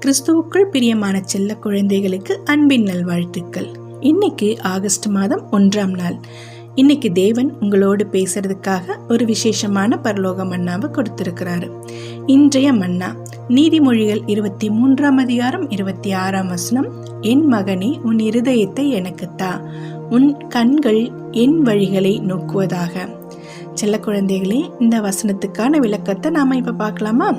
கிறிஸ்துவுக்குள் பிரியமான செல்ல குழந்தைகளுக்கு அன்பின் நல்வாழ்த்துக்கள். இன்னைக்கு ஆகஸ்ட் மாதம் 1ஆம் நாள். இன்னைக்கு தேவன் உங்களோடு பேசுறதுக்காக ஒரு விசேஷமான பரலோக மன்னாவை கொடுத்திருக்கிறாரு. இன்றைய மன்னா நீதிமொழிகள் 23ஆம் அதிகாரம் 26ஆம் வசனம். என் மகனே, உன் இருதயத்தை எனக்கு தா, உன் கண்கள் என் வழிகளை நோக்குவதாக. செல்ல குழந்தைகளே, இந்த வசனத்துக்கான விளக்கத்தை நாம இப்ப பார்க்கலாமா?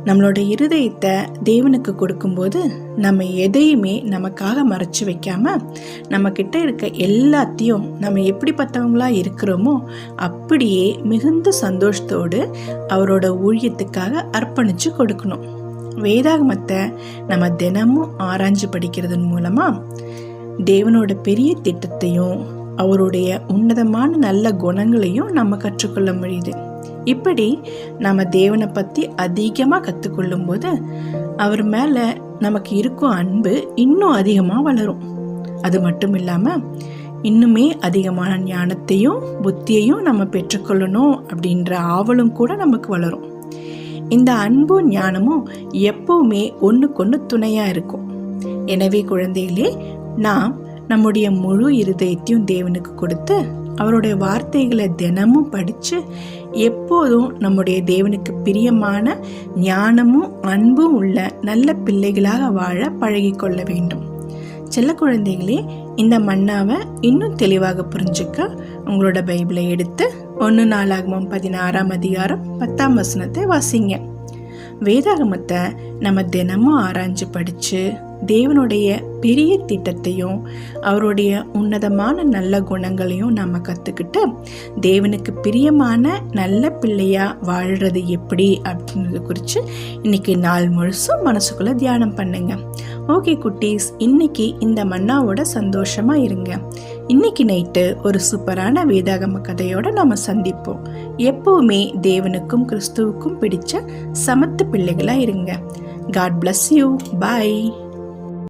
நம்மளோட இருதயத்தை தேவனுக்கு கொடுக்கும்போது நம்ம எதையுமே நமக்காக மறைச்சு வைக்காம நம்ம கிட்ட இருக்க எல்லாத்தையும் நம்ம எப்படிப்பட்டவங்களா இருக்கிறோமோ அப்படியே மிகுந்த சந்தோஷத்தோடு அவரோட ஊழியத்துக்காக அர்ப்பணிச்சு கொடுக்கணும். வேதாகமத்தை நம்ம தினமும் ஆராய்ஞ்சு படிக்கிறதன் மூலமா தேவனோட பெரிய திட்டத்தையும் அவருடைய உன்னதமான நல்ல குணங்களையும் நம்ம கற்றுக்கொள்ள முடியுது. இப்படி நம்ம தேவனை பற்றி அதிகமாக கற்றுக்கொள்ளும் போது அவர் மேலே நமக்கு இருக்கும் அன்பு இன்னும் அதிகமாக வளரும். அது மட்டும் இல்லாமல் இன்னுமே அதிகமான ஞானத்தையும் புத்தியையும் நம்ம பெற்றுக்கொள்ளணும் அப்படின்ற ஆவலும் கூட நமக்கு வளரும். இந்த அன்பும் ஞானமும் எப்பவுமே ஒன்றுக்கொன்று துணையாக இருக்கும். எனவே குழந்தைகளே, நாம் நம்முடைய முழு இருதயத்தையும் தேவனுக்கு கொடுத்து அவருடைய வார்த்தைகளை தினமும் படித்து எப்போதும் நம்முடைய தேவனுக்கு பிரியமான ஞானமும் அன்பும் உள்ள நல்ல பிள்ளைகளாக வாழ பழகிக்கொள்ள வேண்டும். செல்ல குழந்தைகளே, இந்த மன்னாவை இன்னும் தெளிவாக புரிஞ்சுக்க உங்களோட பைபிளை எடுத்து 1 நாளாகமம் 16ஆம் அதிகாரம் 10ஆம் வசனத்தை வாசிங்க. வேதாகமத்தை நம்ம தினமும் ஆராய்ஞ்சு படித்து தேவனுடைய பெரிய திட்டத்தையும் அவருடைய உன்னதமான நல்ல குணங்களையும் நம்ம கற்றுக்கிட்டு தேவனுக்கு பிரியமான நல்ல பிள்ளையா வாழ்கிறது எப்படி அப்படின்றத குறித்து இன்னைக்கு நாள் முழுசும் மனசுக்குள்ள தியானம் பண்ணுங்க. ஓகே குட்டீஸ், இன்னைக்கு இந்த மன்னாவோட சந்தோஷமா இருங்க. இன்னைக்கு நைட்டு ஒரு சூப்பரான வேதாகம கதையோட நம்ம சந்திப்போம். எப்பவுமே தேவனுக்கும் கிறிஸ்துவுக்கும் பிடிச்ச சமத்து பிள்ளைகளா இருங்க. God bless you. Bye.